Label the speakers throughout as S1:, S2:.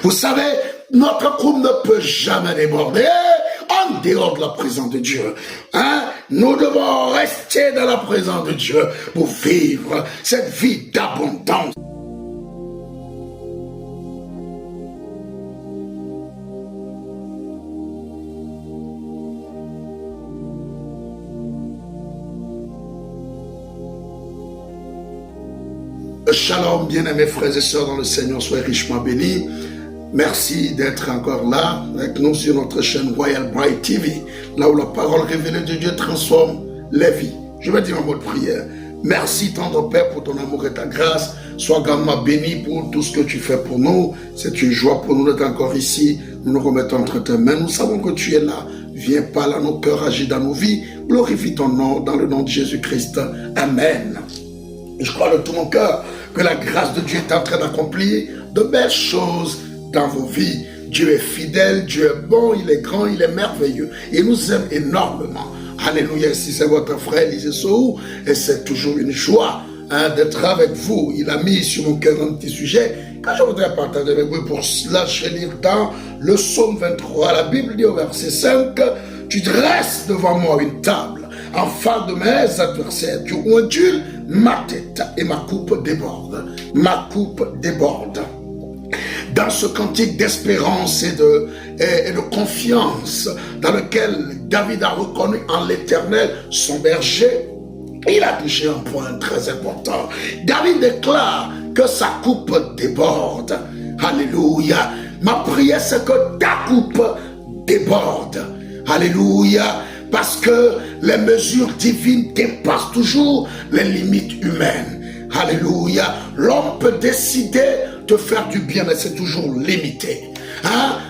S1: Vous savez, notre couple ne peut jamais déborder en dehors de la présence de Dieu. Nous devons rester dans la présence de Dieu pour vivre cette vie d'abondance. Shalom, bien-aimés frères et sœurs dans le Seigneur, soyez richement bénis. Merci d'être encore là avec nous sur notre chaîne Royal Bright TV, là où la parole révélée de Dieu transforme les vies. Je vais dire un mot de prière. Merci, tendre Père, pour ton amour et ta grâce. Sois grandement béni pour tout ce que tu fais pour nous. C'est une joie pour nous d'être encore ici. Nous nous remettons entre tes mains. Nous savons que tu es là. Viens parler à nos cœurs, agis dans nos vies. Glorifie ton nom dans le nom de Jésus-Christ. Amen. Je crois de tout mon cœur que la grâce de Dieu est en train d'accomplir de belles choses dans vos vies. Dieu est fidèle, Dieu est bon, il est grand, il est merveilleux. Il nous aime énormément. Alléluia, si c'est votre frère Élisée Sohou, et c'est toujours une joie d'être avec vous. Il a mis sur mon cœur un petit sujet que je voudrais partager avec vous. Pour cela, je vais lire dans le psaume 23. La Bible dit au verset 5, « Tu dresses devant moi une table en face de mes adversaires. Tu ondules ma tête et ma coupe déborde. » Ma coupe déborde. Dans ce cantique d'espérance et de confiance dans lequel David a reconnu en l'Éternel son berger, il a touché un point très important. David déclare que sa coupe déborde. Alléluia. Ma prière, c'est que ta coupe déborde. Alléluia. Parce que les mesures divines dépassent toujours les limites humaines. Alléluia. L'homme peut décider de faire du bien, mais c'est toujours limité.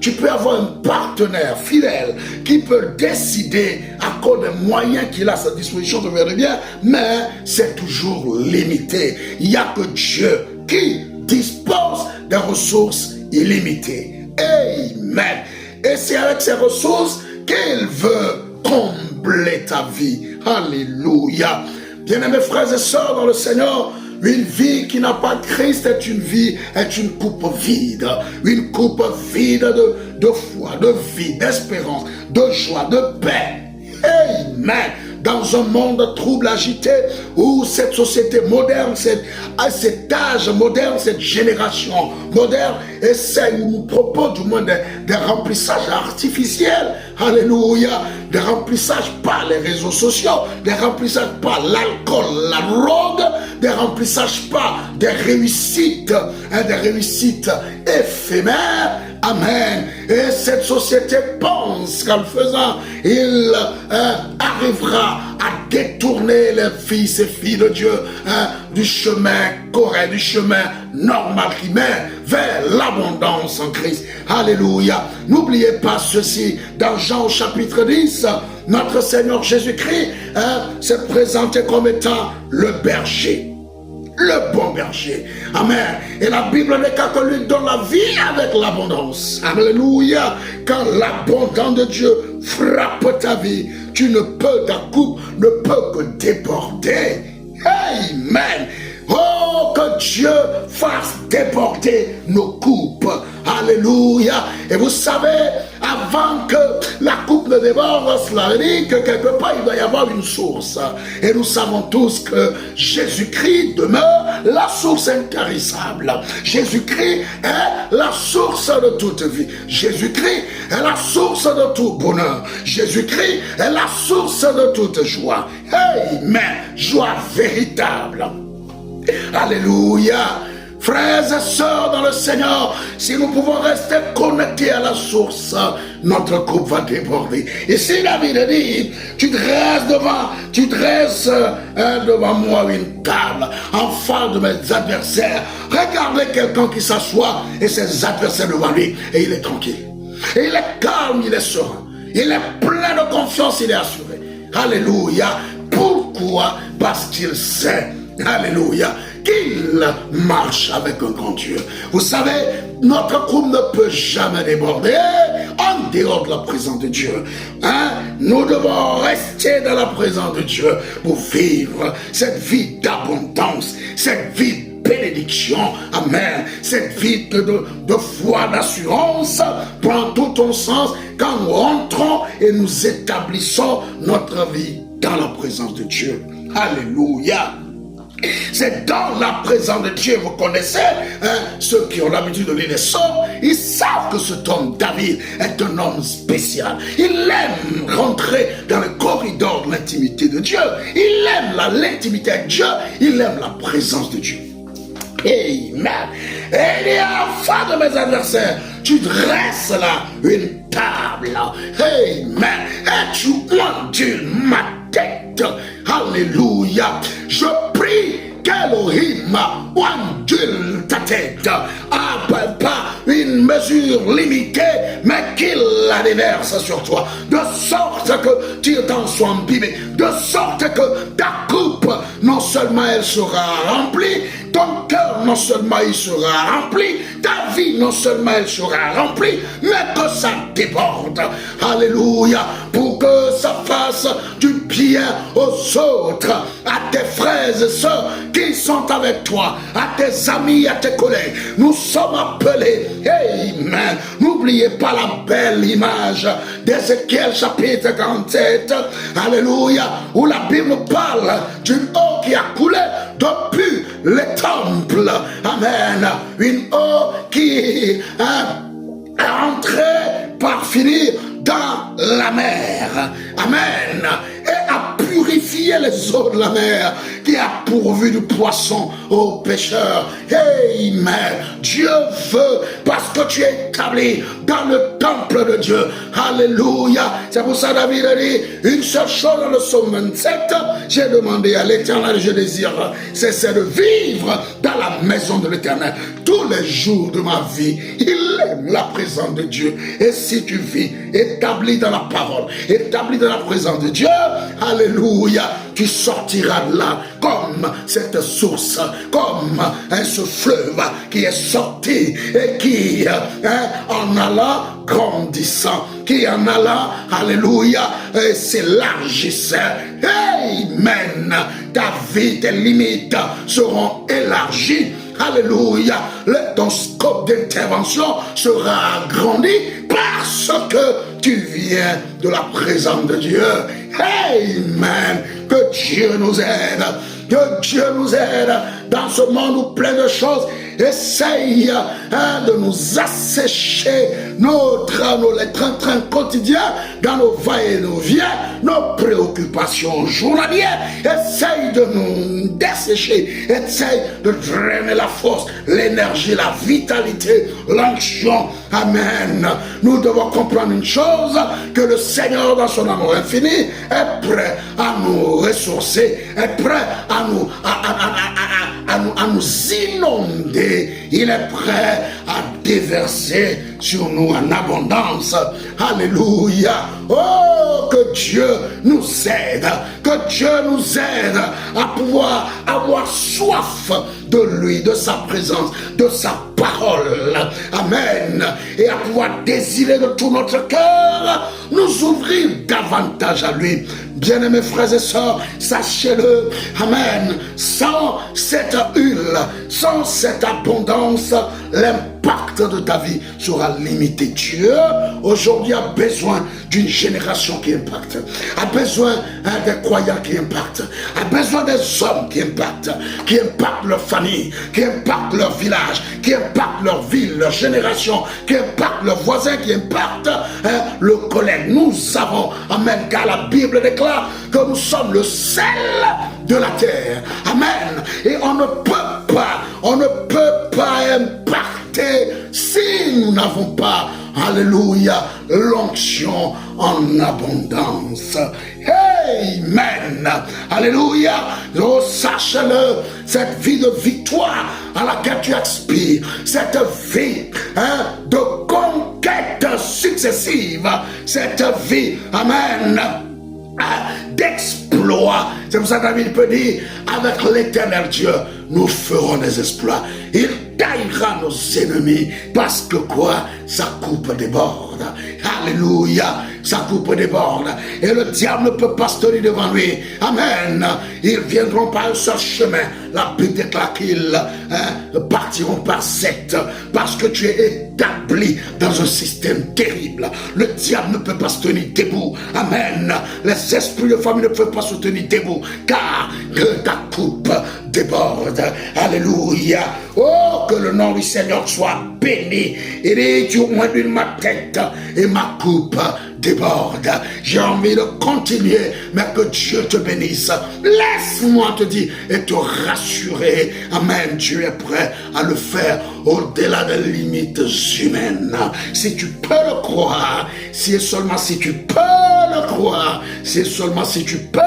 S1: Tu peux avoir un partenaire fidèle qui peut décider à cause des moyens qu'il a à sa disposition de faire du bien, mais c'est toujours limité. Il n'y a que Dieu qui dispose des ressources illimitées. Amen. Et c'est avec ces ressources qu'il veut combler ta vie. Alléluia. Bien-aimés frères et sœurs dans le Seigneur, une vie qui n'a pas de Christ est une coupe vide. Une coupe vide de foi, de vie, d'espérance, de joie, de paix. Amen. Dans un monde trouble, agité, où cette société moderne, cet âge moderne, cette génération moderne essaie ou nous propose du moins des remplissages artificiels. Alléluia. Des remplissages par les réseaux sociaux, des remplissages par l'alcool, la drogue, des remplissages par des réussites éphémères. Amen. Et cette société pense qu'en le faisant, il arrivera à détourner les fils et filles de Dieu du chemin correct, du chemin normal qui mène vers l'abondance en Christ. Alléluia. N'oubliez pas ceci. Dans Jean au chapitre 10, notre Seigneur Jésus-Christ s'est présenté comme étant le berger. Le bon berger. Amen. Et la Bible déclare que lui donne la vie avec l'abondance. Alléluia. Quand l'abondance de Dieu frappe ta vie, ta coupe ne peut que déborder. Amen. Oh, que Dieu fasse déborder nos coupes. Alléluia. Et vous savez, avant que la coupe ne déborde, cela dit que quelque part il doit y avoir une source. Et nous savons tous que Jésus-Christ demeure la source intarissable. Jésus-Christ est la source de toute vie. Jésus-Christ est la source de tout bonheur. Jésus-Christ est la source de toute joie. Amen. Joie véritable. Alléluia. Frères et sœurs dans le Seigneur, si nous pouvons rester connectés à la source, notre coupe va déborder. Et si David dit, tu dresses devant moi une table en face de mes adversaires. Regardez quelqu'un qui s'assoit et ses adversaires devant lui et il est tranquille. Et il est calme, il est serein. Il est plein de confiance, il est assuré. Alléluia. Pourquoi? Parce qu'il sait, alléluia, qu'il marche avec un grand Dieu. Vous savez, notre couple ne peut jamais déborder en dehors de la présence de Dieu. Nous devons rester dans la présence de Dieu pour vivre cette vie d'abondance, cette vie bénédiction. Amen. Cette vie de foi, d'assurance prend tout ton sens quand nous rentrons et nous établissons notre vie dans la présence de Dieu. Alléluia. C'est dans la présence de Dieu, vous connaissez, ceux qui ont l'habitude de lire les psaumes, ils savent que cet homme David est un homme spécial. Il aime rentrer dans le corridor de l'intimité de Dieu. Il aime l'intimité avec Dieu. Il aime la présence de Dieu. Amen. Et il dit enfin de mes adversaires, tu dresses là une table. Amen. Et tu ondules ma tête. Alléluia. Je prie qu'Elohim ondule ta tête. Pas une mesure limitée, mais qu'il la déverse sur toi. De sorte que tu t'en sois imbibé. De sorte que ta coupe, non seulement elle sera remplie, ton cœur non seulement il sera rempli, ta vie non seulement elle sera remplie, mais que ça déborde. Alléluia. Pour que ça fasse du bien aux autres, à tes frères et sœurs qui sont avec toi, à tes amis, à tes collègues. Nous sommes appelés. Amen. N'oubliez pas la belle image d'Ézéchiel chapitre 47. Alléluia. Où la Bible parle d'une eau qui a coulé depuis les temples. Amen. Une eau qui est entrée par finir dans la mer. Amen. Et a purifié les eaux de la mer, qui a pourvu du poisson aux pêcheurs. Amen. Dieu veut, parce que tu es établi dans le temple de Dieu. Alléluia. C'est pour ça David a dit une seule chose dans le psaume 27. J'ai demandé à l'Éternel, je désire cesser de vivre dans la maison de l'Éternel tous les jours de ma vie. Il aime la présence de Dieu. Et si tu vis établi dans la parole, établi dans la présence de Dieu, alléluia, tu sortiras de là comme cette source, comme ce fleuve qui est sorti et qui en allant grandissant, qui en allant, alléluia, s'élargissait. Amen. Ta vie, tes limites seront élargies. Alléluia. Ton scope d'intervention sera agrandi parce que tu viens de la présence de Dieu. Amen. Que Dieu nous aide. Que Dieu nous aide dans ce monde plein de choses. Essaye de nous assécher les trains quotidiens dans nos va-et-vient, nos préoccupations journalières. Essaye de nous dessécher. Essaye de drainer la force, l'énergie, la vitalité, l'onction. Amen. Nous devons comprendre une chose, que le Seigneur dans son amour infini est prêt à nous ressourcer, est prêt à nous inonder. Il est prêt à déverser sur nous en abondance. Alléluia. Oh, que Dieu nous aide. Que Dieu nous aide à pouvoir avoir soif de lui, de sa présence, de sa parole. Amen. Et à pouvoir désirer de tout notre cœur, nous ouvrir davantage à lui. Bien-aimés frères et sœurs, sachez-le, amen, sans cette huile, sans cette abondance, l'impact de ta vie sera limité. Dieu, aujourd'hui, a besoin d'une génération qui impacte, a besoin des croyants qui impactent, a besoin des hommes qui impactent leur famille, qui impactent leur village, qui impactent leur ville, leur génération, qui impactent leurs voisins, qui impactent le collègue. Nous savons, amen, car la Bible déclare que nous sommes le sel de la terre. Amen. Et on ne peut pas impacter si nous n'avons pas, alléluia, l'onction en abondance. Amen. Alléluia. Oh, sache-le, cette vie de victoire à laquelle tu aspires, cette vie de conquête successive, cette vie, amen, d'exploit. C'est pour ça que David peut dire, avec l'éternel Dieu, nous ferons des exploits. Il taillera nos ennemis, parce que quoi? Sa coupe déborde. Alléluia. Sa coupe déborde. Et le diable ne peut pas se tenir devant lui. Amen. Ils viendront par un seul chemin. La Bible déclare qu'ils partiront par secte. Parce que tu es établi dans un système terrible. Le diable ne peut pas se tenir debout. Amen. Les esprits de famille ne peuvent pas se tenir debout. Car ta coupe déborde. Alléluia. Oh, que le nom du Seigneur soit béni. Il dit, tu oindis ma tête et ma coupe déborde. J'ai envie de continuer, mais que Dieu te bénisse. Laisse-moi te dire et te rassurer. Amen. Tu es prêt à le faire au-delà des limites humaines. Si tu peux le croire, si et seulement si tu peux le croire, si et seulement si tu peux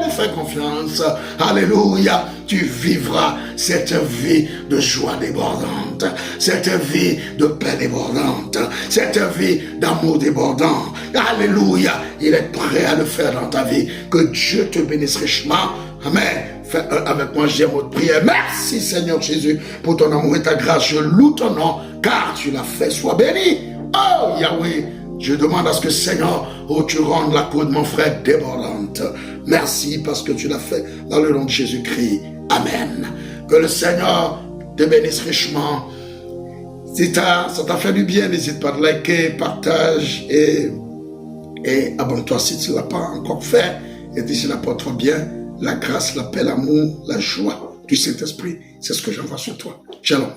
S1: lui faire confiance, alléluia, tu vivras cette vie de joie débordante, cette vie de paix débordante, cette vie d'amour débordant. Alléluia, il est prêt à le faire dans ta vie. Que Dieu te bénisse richement. Amen. Fais avec moi, j'ai votre prière. Merci Seigneur Jésus pour ton amour et ta grâce. Je loue ton nom car tu l'as fait. Sois béni. Oh Yahweh, je demande à ce que Seigneur, oh, tu rendes la cour de mon frère débordante. Merci parce que tu l'as fait dans le nom de Jésus-Christ. Amen. Que le Seigneur te bénisse richement. Si ça t'a fait du bien, n'hésite pas à liker, partage et abonne-toi si tu ne l'as pas encore fait. Et d'ici là, porte-toi bien. La grâce, la paix, l'amour, la joie du Saint-Esprit, c'est ce que j'envoie sur toi. Shalom.